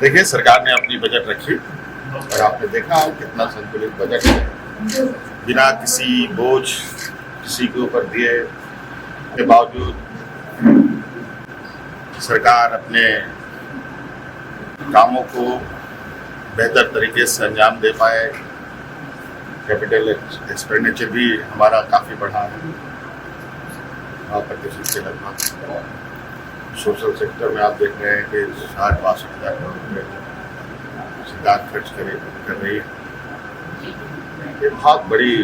देखिए, सरकार ने अपनी बजट रखी और आपने देखा कितना संतुलित बजट है। बिना किसी बोझ किसी के ऊपर दिए के बावजूद सरकार अपने कामों को बेहतर तरीके से अंजाम दे पाए। कैपिटल एक्सपेंडिचर भी हमारा काफ़ी बढ़ा है, 9% के लगभग। सोशल सेक्टर में आप देख रहे हैं कि 60-62 हज़ार करोड़ रुपये सरकार खर्च कर रही है। ये बहुत बड़ी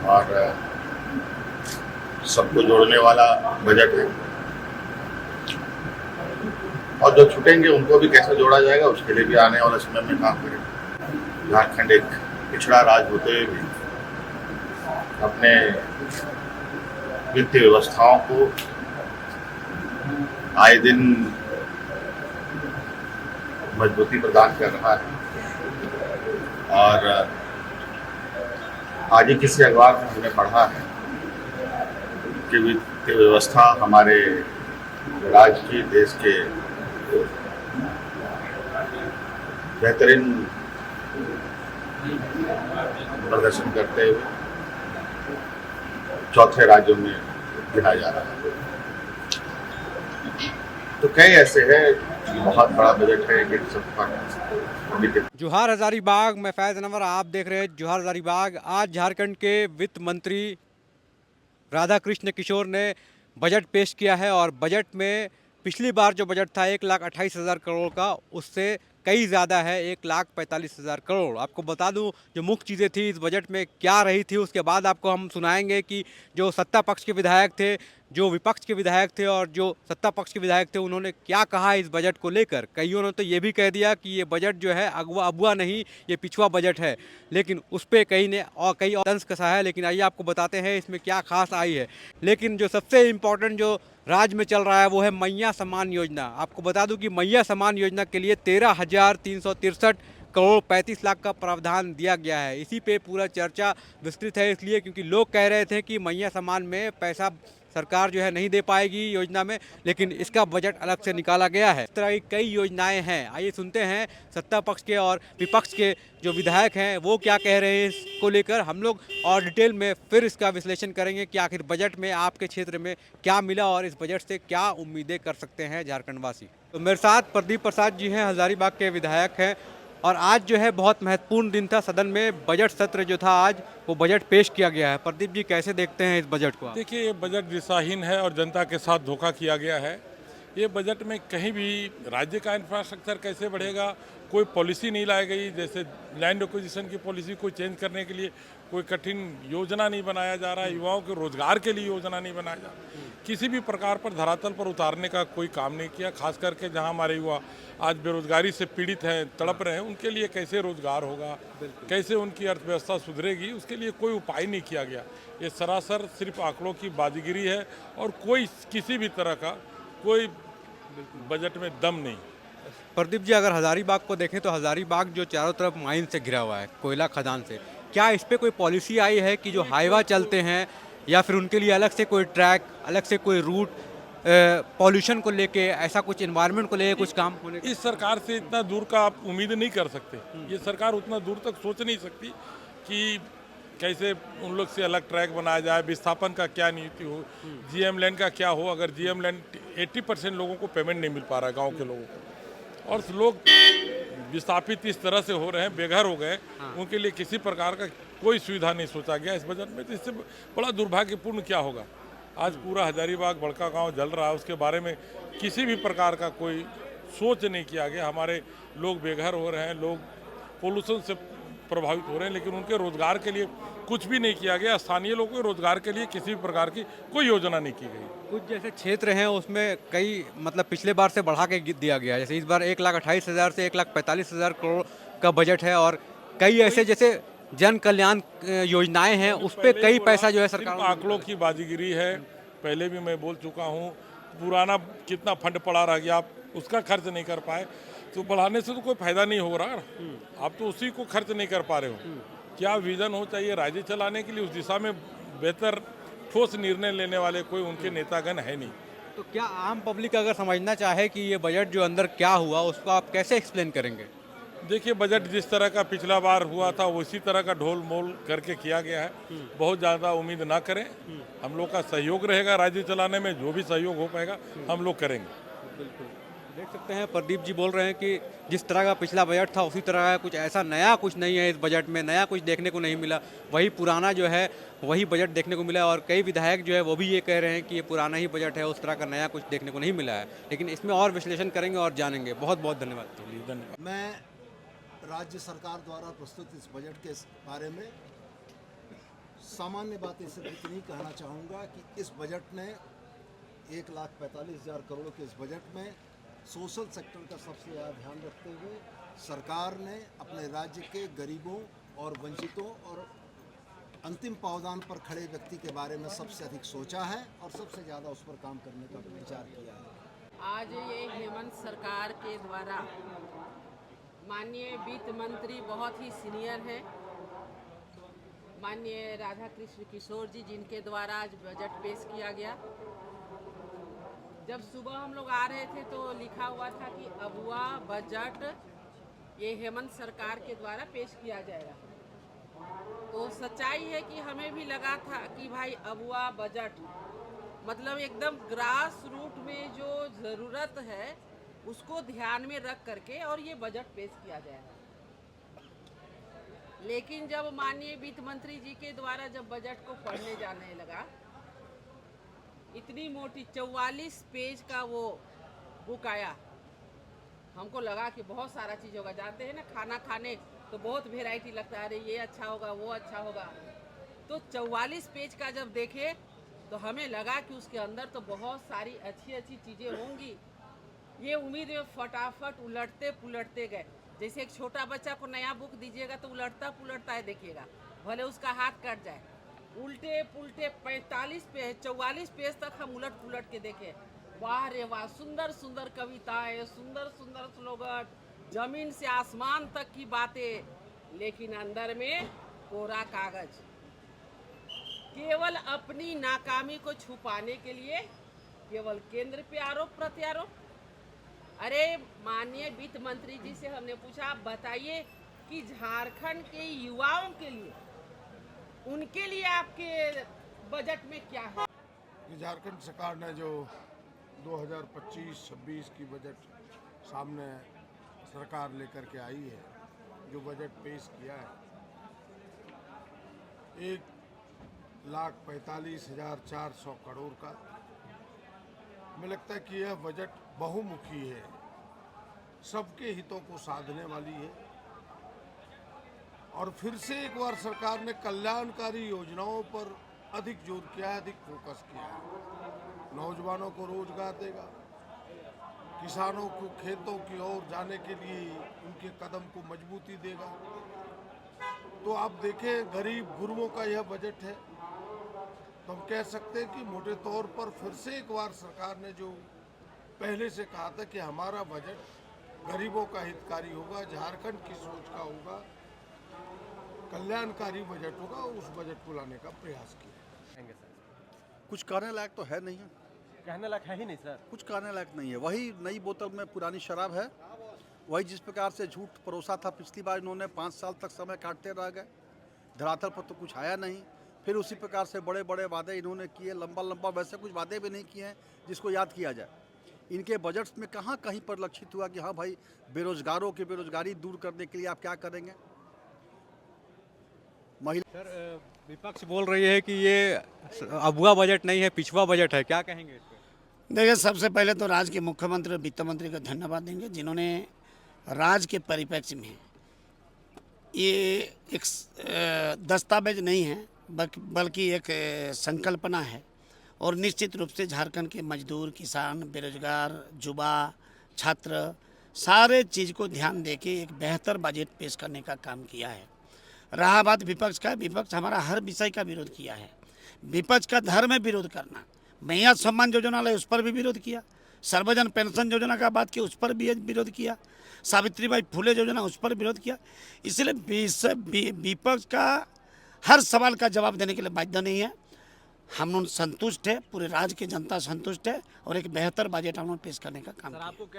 और सबको जोड़ने वाला बजट है, और जो छूटेंगे उनको भी कैसे जोड़ा जाएगा उसके लिए भी आने वाले समय में काम करेंगे। झारखंड एक पिछड़ा राज्य होते हुए भी अपने वित्तीय व्यवस्थाओं को आए दिन मजबूती प्रदान कर रहा है। और आज ही किसी अखबार में हमने पढ़ा है कि वित्तीय व्यवस्था हमारे राज्य की, देश के बेहतरीन प्रदर्शन करते हुए चौथे राज्यों में गिना जा रहा है। तो कई ऐसे है, बहुत बड़ा बजट है कि सब जोहार हजारीबाग, मैं फैज़ अनवर, आप देख रहे हैं जोहार हजारीबाग। आज झारखंड के वित्त मंत्री राधा कृष्ण किशोर ने बजट पेश किया है और बजट में पिछली बार जो बजट था 1,28,000 करोड़ का, उससे कई ज़्यादा है, 1,45,000 करोड़। आपको बता दूं जो मुख्य चीज़ें थी इस बजट में क्या रही थी, उसके बाद आपको हम सुनाएंगे कि जो सत्ता पक्ष के विधायक थे, जो विपक्ष के विधायक थे और जो सत्ता पक्ष के विधायक थे, उन्होंने क्या कहा इस बजट को लेकर। कईयों ने तो ये भी कह दिया कि ये बजट जो है अगवा अबुआ नहीं, ये पिछुआ बजट है, लेकिन उस पर कई ने और कई और तंज कसा है। लेकिन आइए आपको बताते हैं इसमें क्या खास आई है। लेकिन जो सबसे इम्पोर्टेंट जो राज्य में चल रहा है वो है मैया सम्मान योजना। आपको बता दूं कि मैया सम्मान योजना के लिए 13,363 करोड़ 35 लाख का प्रावधान दिया गया है। इसी पे पूरा चर्चा विस्तृत है, इसलिए क्योंकि लोग कह रहे थे कि मैया सम्मान में पैसा सरकार जो है नहीं दे पाएगी योजना में, लेकिन इसका बजट अलग से निकाला गया है। इस तरह की कई योजनाएं हैं। आइए सुनते हैं सत्ता पक्ष के और विपक्ष के जो विधायक हैं वो क्या कह रहे हैं इसको लेकर। हम लोग और डिटेल में फिर इसका विश्लेषण करेंगे कि आखिर बजट में आपके क्षेत्र में क्या मिला और इस बजट से क्या उम्मीदें कर सकते हैं झारखंडवासी। तो मेरे साथ प्रदीप प्रसाद जी हैं, हजारीबाग के विधायक हैं, और आज जो है बहुत महत्वपूर्ण दिन था। सदन में बजट सत्र जो था आज, वो बजट पेश किया गया है। प्रदीप जी, कैसे देखते हैं इस बजट को आप? देखिए, ये बजट दिशाहीन है और जनता के साथ धोखा किया गया है। ये बजट में कहीं भी राज्य का इंफ्रास्ट्रक्चर कैसे बढ़ेगा, कोई पॉलिसी नहीं लाई गई। जैसे लैंड एक्विजिशन की पॉलिसी को चेंज करने के लिए कोई कठिन योजना नहीं बनाया जा रहा है, युवाओं के रोजगार के लिए योजना नहीं बनाया जा रहा, किसी भी प्रकार पर धरातल पर उतारने का कोई काम नहीं किया। खास करके जहां हमारे युवा आज बेरोजगारी से पीड़ित हैं, तड़प रहे हैं, उनके लिए कैसे रोजगार होगा, कैसे उनकी अर्थव्यवस्था सुधरेगी, उसके लिए कोई उपाय नहीं किया गया। ये सरासर सिर्फ आंकड़ों की बाजीगिरी है और कोई किसी भी तरह का कोई बजट में दम नहीं। प्रदीप जी, अगर हजारीबाग को देखें तो हजारीबाग जो चारों तरफ माइन से घिरा हुआ है, कोयला खदान से, क्या इस पे कोई पॉलिसी आई है कि जो हाईवा चलते हैं या फिर उनके लिए अलग से कोई ट्रैक, अलग से कोई रूट, पॉल्यूशन को लेके, ऐसा कुछ एनवायरनमेंट को लेके कुछ काम होने? इस सरकार से इतना दूर का आप उम्मीद नहीं कर सकते। ये सरकार उतना दूर तक सोच नहीं सकती कि कैसे उन लोग से अलग ट्रैक बनाया जाए, विस्थापन का क्या नीति हो, जीएम लैंड का क्या हो। अगर जीएम लैंड 80% लोगों को पेमेंट नहीं मिल पा रहा है, गांव के लोगों को, और लोग विस्थापित इस तरह से हो रहे हैं, बेघर हो गए, उनके लिए किसी प्रकार का कोई सुविधा नहीं सोचा गया इस बजट में। तो इससे बड़ा दुर्भाग्यपूर्ण क्या होगा। आज पूरा हजारीबाग बड़का गांव जल रहा है, उसके बारे में किसी भी प्रकार का कोई सोच नहीं किया गया। हमारे लोग बेघर हो रहे हैं, लोग पोल्यूशन से प्रभावित हो रहे हैं, लेकिन उनके रोजगार के लिए कुछ भी नहीं किया गया। स्थानीय लोगों के रोजगार के लिए किसी भी प्रकार की कोई योजना नहीं की गई। कुछ जैसे क्षेत्र हैं उसमें कई मतलब पिछले बार से बढ़ा के दिया गया है। जैसे इस बार 1,28,000 से 1,45,000 करोड़ का बजट है, और कई ऐसे जैसे जन कल्याण योजनाएं हैं उस पर कई पैसा जो है सरकार आंकड़ों की बाजीगिरी है। पहले भी मैं बोल चुका हूँ, पुराना कितना फंड पड़ा रह गया, आप उसका खर्च नहीं कर पाए, तो बढ़ाने से तो कोई फायदा नहीं हो रहा। आप तो उसी को खर्च नहीं कर पा रहे हो। क्या विजन हो चाहिए राज्य चलाने के लिए, उस दिशा में बेहतर ठोस निर्णय लेने वाले कोई उनके नेतागण है नहीं। तो क्या आम पब्लिक अगर समझना चाहे कि ये बजट जो अंदर क्या हुआ उसको आप कैसे एक्सप्लेन करेंगे? देखिए, बजट जिस तरह का पिछला बार हुआ था उसी तरह का ढोल मोल करके किया गया है। बहुत ज़्यादा उम्मीद ना करें। हम लोग का सहयोग रहेगा राज्य चलाने में, जो भी सहयोग हो पाएगा हम लोग करेंगे। बिल्कुल देख सकते हैं प्रदीप जी बोल रहे हैं कि जिस तरह का पिछला बजट था उसी तरह का कुछ ऐसा नया कुछ नहीं है इस बजट में, नया कुछ देखने को नहीं मिला। वही पुराना जो है वही बजट देखने को मिला और कई विधायक जो है वो भी ये कह रहे हैं कि ये पुराना ही बजट है, उस तरह का नया कुछ देखने को नहीं मिला है। लेकिन इसमें और विश्लेषण करेंगे और जानेंगे। बहुत बहुत धन्यवाद। धन्यवाद। मैं राज्य सरकार द्वारा प्रस्तुत इस बजट के बारे में सामान्य बातें सिर्फ इतनी कहना चाहूँगा कि इस बजट ने 1,45,000 करोड़ के इस बजट में सोशल सेक्टर का सबसे ज़्यादा ध्यान रखते हुए सरकार ने अपने राज्य के गरीबों और वंचितों और अंतिम पावदान पर खड़े व्यक्ति के बारे में सबसे अधिक सोचा है और सबसे ज़्यादा उस पर काम करने का विचार किया है। आज ये हेमंत सरकार के द्वारा माननीय वित्त मंत्री बहुत ही सीनियर हैं, माननीय राधा कृष्ण किशोर जी, जिनके द्वारा आज बजट पेश किया गया। जब सुबह हम लोग आ रहे थे तो लिखा हुआ था कि अबुआ बजट ये हेमंत सरकार के द्वारा पेश किया जाएगा। तो सच्चाई है कि हमें भी लगा था कि भाई अबुआ बजट मतलब एकदम ग्रास रूट में जो ज़रूरत है उसको ध्यान में रख करके और ये बजट पेश किया जाएगा। लेकिन जब माननीय वित्त मंत्री जी के द्वारा जब बजट को पढ़ने जाने लगा, इतनी मोटी 44 पेज का वो बुक आया, हमको लगा कि बहुत सारा चीज़ होगा। जानते हैं ना, खाना खाने तो बहुत वेराइटी लगता है, अरे ये अच्छा होगा वो अच्छा होगा। तो 44 पेज का जब देखे तो हमें लगा कि उसके अंदर तो बहुत सारी अच्छी अच्छी चीज़ें होंगी। ये उम्मीद में फटाफट उलटते पुलटते गए। जैसे एक छोटा बच्चा को नया बुक दीजिएगा तो उलटता पुलटता है, देखिएगा भले उसका हाथ कट जाए। उल्टे पुलटे 45 पेज 44 पेज तक हम उलट पुलट के देखे। वाह रे वाह, सुंदर सुंदर कविताएं, सुंदर सुंदर स्लोगन, जमीन से आसमान तक की बातें, लेकिन अंदर में कोरा कागज। केवल अपनी नाकामी को छुपाने के लिए केवल केंद्र पे आरोप प्रत्यारोप। अरे माननीय वित्त मंत्री जी से हमने पूछा, आप बताइए कि झारखंड के युवाओं के लिए, उनके लिए आपके बजट में क्या है? झारखंड सरकार ने जो 2025-26 की बजट सामने सरकार लेकर के आई है, जो बजट पेश किया है, 1,45,400 करोड़ का, मुझे लगता है कि यह बजट बहुमुखी है, सबके हितों को साधने वाली है। और फिर से एक बार सरकार ने कल्याणकारी योजनाओं पर अधिक जोर किया है, अधिक फोकस किया है। नौजवानों को रोजगार देगा, किसानों को खेतों की ओर जाने के लिए उनके कदम को मजबूती देगा। तो आप देखें, गरीब गुरुओं का यह बजट है। तो हम कह सकते हैं कि मोटे तौर पर फिर से एक बार सरकार ने जो पहले से कहा था कि हमारा बजट गरीबों का हितकारी होगा, झारखंड की सोच का होगा, कल्याणकारी बजट होगा, उस बजट को लाने का प्रयास किया। कुछ कहने लायक तो है नहीं है, कहने लायक है ही नहीं सर। कुछ कहने लायक नहीं है। वही नई बोतल में पुरानी शराब है। वही जिस प्रकार से झूठ परोसा था पिछली बार, इन्होंने 5 साल तक समय काटते रह गए, धरातल पर तो कुछ आया नहीं। फिर उसी प्रकार से बड़े बड़े वादे इन्होंने किए, लंबा लंबा वैसे कुछ वादे भी नहीं किए हैं जिसको याद किया जाए। इनके बजट्स में कहाँ कहीं पर लक्षित हुआ कि हाँ भाई बेरोजगारों की बेरोजगारी दूर करने के लिए आप क्या करेंगे। सर विपक्ष बोल रही है कि ये अबुआ बजट नहीं है, पिछवा बजट है, क्या कहेंगे इस पे? देखिए, सबसे पहले तो राज्य के मुख्यमंत्री और वित्त मंत्री को धन्यवाद देंगे, जिन्होंने राज्य के परिप्रेक्ष्य में ये एक दस्तावेज नहीं है बल्कि एक संकल्पना है और निश्चित रूप से झारखंड के मजदूर, किसान, बेरोजगार, युवा, छात्र सारे चीज़ को ध्यान देके एक बेहतर बजट पेश करने का काम किया है। रहा बात विपक्ष का, विपक्ष हमारा हर विषय का विरोध किया है। विपक्ष का धर्म है विरोध करना। मैया सम्मान योजना लाई, उस पर भी विरोध किया। सर्वजन पेंशन योजना का बात की, उस पर भी विरोध किया। सावित्रीबाई फुले योजना, उस पर विरोध किया। इसलिए विपक्ष का हर सवाल का जवाब देने के लिए बाध्य नहीं है। हम लोग संतुष्ट है, पूरे राज्य की जनता संतुष्ट है और एक बेहतर बजट हम लोग पेश करने का काम किया। आपको